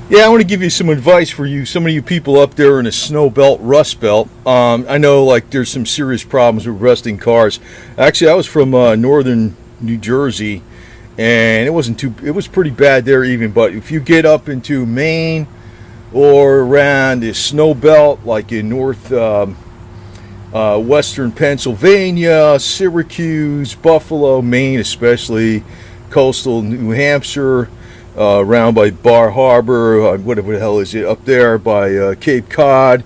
Yeah, I want to give you some advice for you, some of you people up there in the snow belt, rust belt. I know like there's some serious problems with rusting cars. Actually, I was from northern New Jersey, and it was pretty bad there even. But if you get up into Maine or around the snow belt, like in western Pennsylvania, Syracuse, Buffalo, Maine, especially coastal New Hampshire. Around by Bar Harbor, whatever the hell is it, up there by Cape Cod,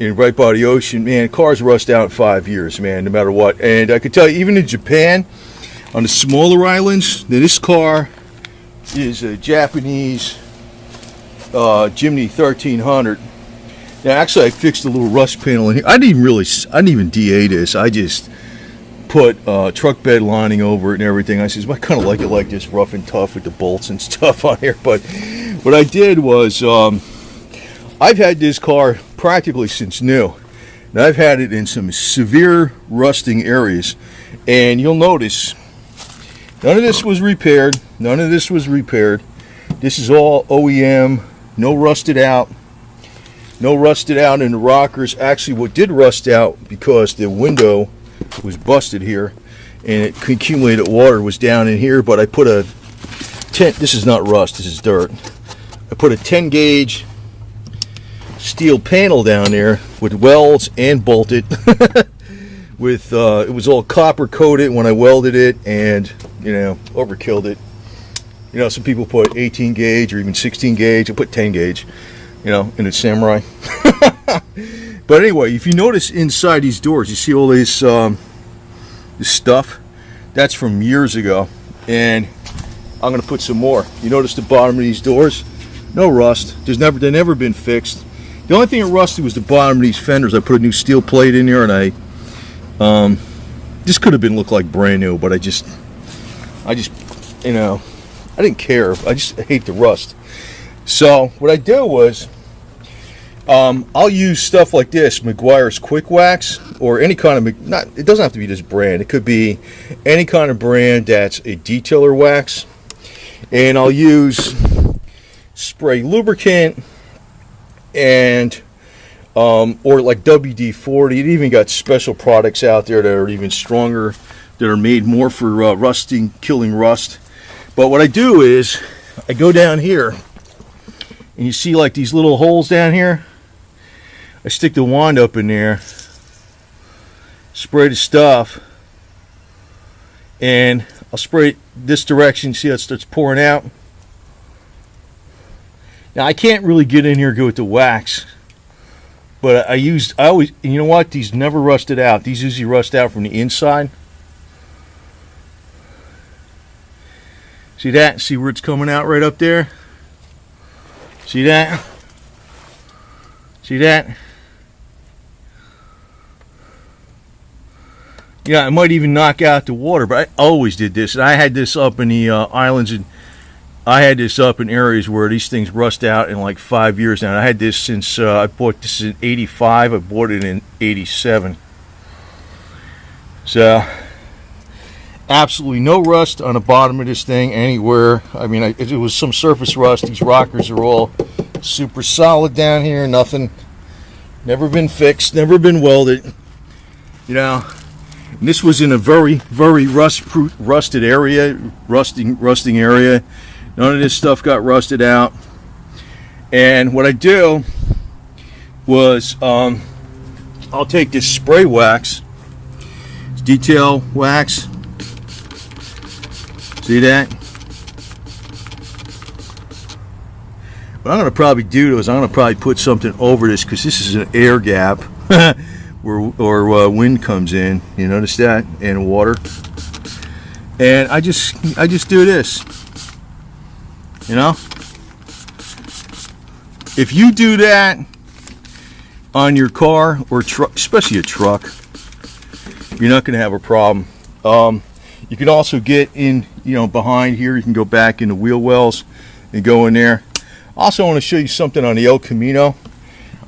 and right by the ocean, man, cars rust out in 5 years, man, no matter what. And I could tell you, even in Japan, on the smaller islands, this car is a Japanese Jimny 1300. Now, actually, I fixed a little rust panel in here. I didn't even DA this. I just put truck bed lining over it and everything. I says, well, I kind of like it like this, rough and tough with the bolts and stuff on here. But what I did was, I've had this car practically since new, and I've had it in some severe rusting areas. And you'll notice, none of this was repaired. None of this was repaired. This is all OEM, no rusted out. No rusted out in the rockers. Actually, what did rust out, because the window was busted here and it accumulated water, was down in here, but I put a 10, this is not rust, this is dirt. I put a 10 gauge steel panel down there with welds and bolted with it was all copper coated when I welded it, and you know, overkilled it. You know, some people put 18 gauge or even 16 gauge. I put 10 gauge, you know, in a Samurai. But anyway, if you notice inside these doors, you see all this stuff. That's from years ago, and I'm going to put some more. You notice the bottom of these doors? No rust. They've never been fixed. The only thing that rusted was the bottom of these fenders. I put a new steel plate in there, and I this could have been looked like brand new, but I just you know, I didn't care. I just hate the rust. So what I do was, I'll use stuff like this, Meguiar's Quick Wax, or any kind of, it doesn't have to be this brand. It could be any kind of brand that's a detailer wax. And I'll use spray lubricant and, or like WD-40. It even got special products out there that are even stronger, that are made more for rusting, killing rust. But what I do is, I go down here, and you see like these little holes down here. I stick the wand up in there, spray the stuff, and I'll spray it this direction. See how it starts pouring out? Now I can't really get in here and go with the wax, but I always, you know what? These never rusted out. These usually rust out from the inside. See that? See where it's coming out right up there? See that? See that? Yeah, I might even knock out the water, but I always did this. And I had this up in the islands, and I had this up in areas where these things rust out in like 5 years now. And I had this since I bought this in '85. I bought it in '87. So, absolutely no rust on the bottom of this thing anywhere. I mean, it was some surface rust. These rockers are all super solid down here. Nothing, never been fixed, never been welded. You know. And this was in a very, very rusted area, rusting area. None of this stuff got rusted out. And what I do was, I'll take this spray wax, it's detail wax. See that? What I'm going to probably do is I'm going to probably put something over this, because this is an air gap. Where wind comes in, you notice that, and water. And I just do this, you know. If you do that on your car or truck, especially a truck, you're not going to have a problem. You can also get in, you know, behind here. You can go back in the wheel wells and go in there. Also, I want to show you something on the El Camino.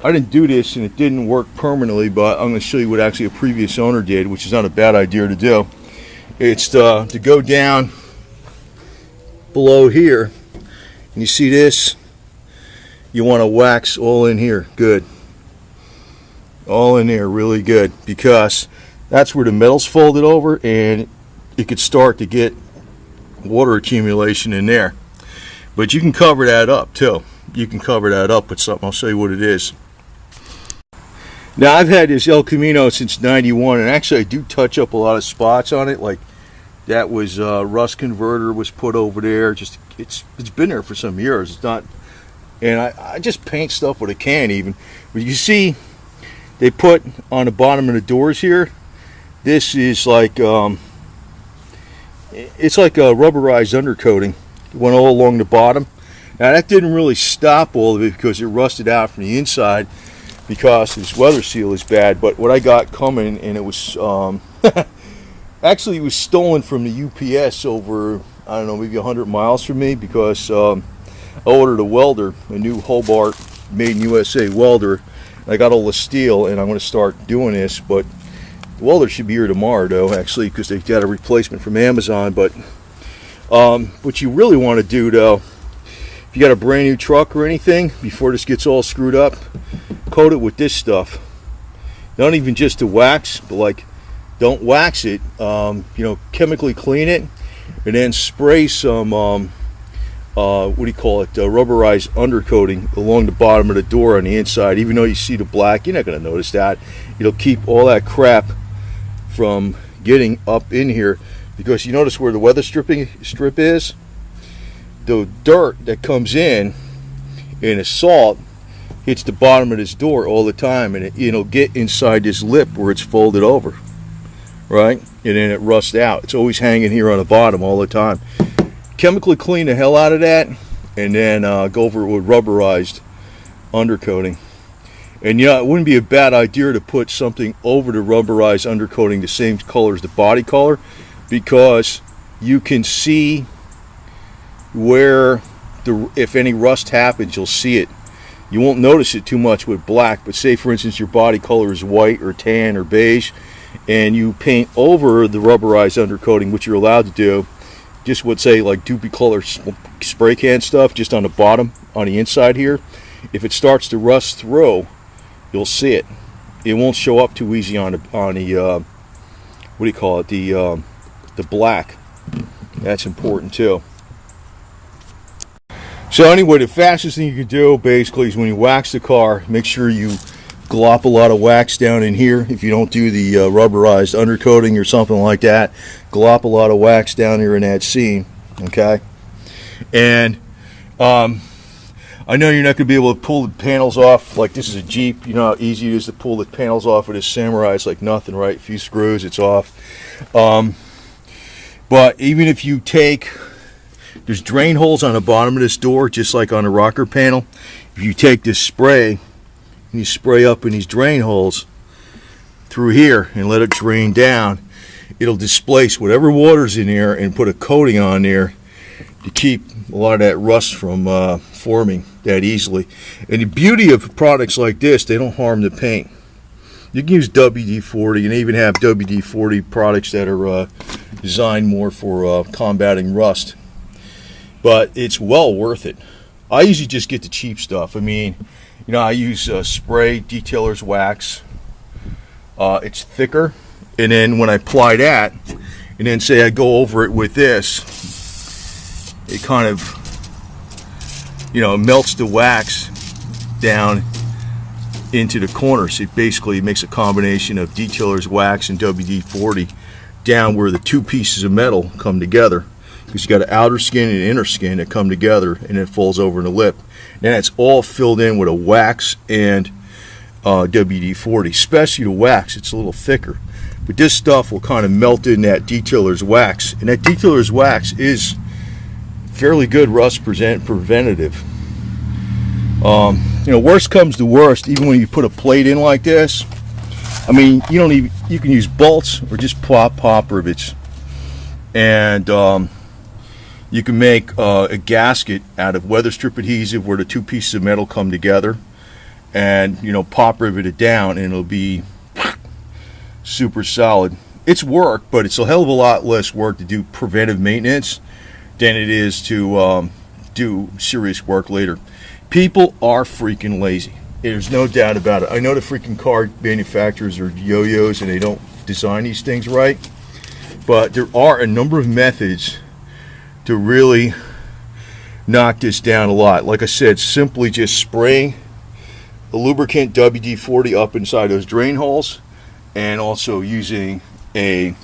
I didn't do this and it didn't work permanently, but I'm going to show you what actually a previous owner did, which is not a bad idea to do. It's to go down below here, and you see this, you want to wax all in here. Good. All in there really good, because that's where the metal's folded over and it could start to get water accumulation in there. But you can cover that up too. You can cover that up with something. I'll show you what it is. Now, I've had this El Camino since '91, and actually I do touch up a lot of spots on it. Like that was rust converter was put over there. Just it's been there for some years. It's not, and I just paint stuff with a can even. But you see, they put on the bottom of the doors here. This is like it's like a rubberized undercoating. It went all along the bottom. Now that didn't really stop all of it because it rusted out from the inside, because this weather seal is bad. But what I got coming, and it was actually it was stolen from the UPS over, I don't know, maybe 100 miles from me, because I ordered a welder, a new Hobart made in USA welder. I got all the steel, and I'm going to start doing this. But the welder should be here tomorrow, though, actually, because they got a replacement from Amazon. But what you really want to do, though, if you got a brand new truck or anything, before this gets all screwed up, coat it with this stuff. Not even just to wax, but like, don't wax it. You know, chemically clean it, and then spray some what do you call it? Rubberized undercoating along the bottom of the door on the inside. Even though you see the black, you're not going to notice that. It'll keep all that crap from getting up in here, because you notice where the weather strip is. The dirt that comes in and the salt hits the bottom of this door all the time, and it'll get inside this lip where it's folded over, right? And then it rusts out. It's always hanging here on the bottom all the time. Chemically clean the hell out of that, and then go over it with rubberized undercoating. And yeah, it wouldn't be a bad idea to put something over the rubberized undercoating the same color as the body color, because you can see where if any rust happens, you'll see it. You won't notice it too much with black, but say for instance your body color is white or tan or beige, and you paint over the rubberized undercoating, which you're allowed to do, just would say like doobie color spray can stuff just on the bottom, on the inside here. If it starts to rust through, you'll see it. It won't show up too easy on the what do you call it, the black. That's important too. So anyway, the fastest thing you can do basically is when you wax the car, make sure you glop a lot of wax down in here. If you don't do the rubberized undercoating or something like that, glop a lot of wax down here in that seam, okay? And I know you're not going to be able to pull the panels off. Like this is a Jeep, you know how easy it is to pull the panels off with a Samurai. It's like nothing, right? A few screws, it's off. But even if you take, there's drain holes on the bottom of this door, just like on the rocker panel. If you take this spray and you spray up in these drain holes through here and let it drain down, it'll displace whatever water's in there and put a coating on there to keep a lot of that rust from forming that easily. And the beauty of products like this, they don't harm the paint. You can use WD-40, and they even have WD-40 products that are designed more for combating rust. But it's well worth it. I usually just get the cheap stuff. I mean, you know, I use spray detailer's wax. It's thicker, and then when I apply that, and then say I go over it with this, it kind of, you know, melts the wax down into the corners. It basically makes a combination of detailer's wax and WD-40 down where the two pieces of metal come together. Because you got an outer skin and an inner skin that come together, and it falls over in the lip. And it's all filled in with a wax and WD-40. Especially the wax, it's a little thicker. But this stuff will kind of melt in that detailer's wax. And that detailer's wax is fairly good rust preventative. You know, worst comes to worst, even when you put a plate in like this, I mean, you can use bolts or just pop rivets. And you can make a gasket out of weather strip adhesive where the two pieces of metal come together, and, you know, pop rivet it down, and it'll be super solid. It's work, but it's a hell of a lot less work to do preventive maintenance than it is to do serious work later. People are freaking lazy. There's no doubt about it. I know the freaking car manufacturers are yo-yos and they don't design these things right, but there are a number of methods to really knock this down a lot. Like I said, simply just spraying a lubricant WD-40 up inside those drain holes, and also using a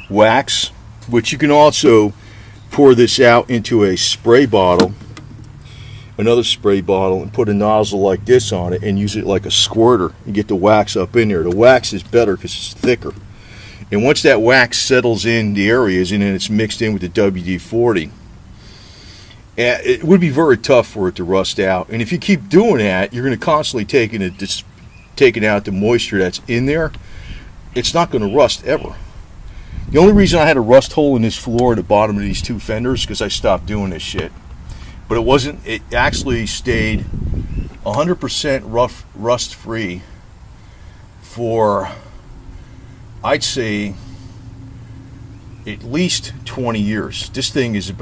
wax, which you can also pour this out into a spray bottle, another spray bottle, and put a nozzle like this on it and use it like a squirter and get the wax up in there. The wax is better because it's thicker, and once that wax settles in the areas and then it's mixed in with the WD-40, it would be very tough for it to rust out. And if you keep doing that, you're going to constantly taking out the moisture that's in there. It's not going to rust ever. The only reason I had a rust hole in this floor at the bottom of these two fenders because I stopped doing this shit. But it actually stayed 100% rust free for, I'd say, at least 20 years. This thing is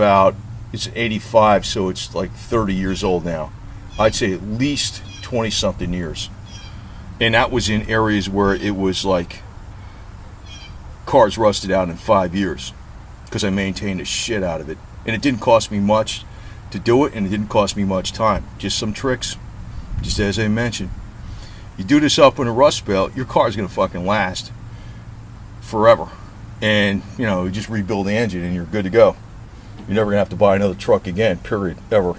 it's 85, so it's like 30 years old now. I'd say at least 20 something years. And that was in areas where it was like cars rusted out in 5 years because I maintained the shit out of it. And it didn't cost me much to do it, and it didn't cost me much time. Just some tricks, just as I mentioned. You do this up in a rust belt, your car's gonna fucking last forever. And you just rebuild the engine and you're good to go. You're never gonna have to buy another truck again, period, ever.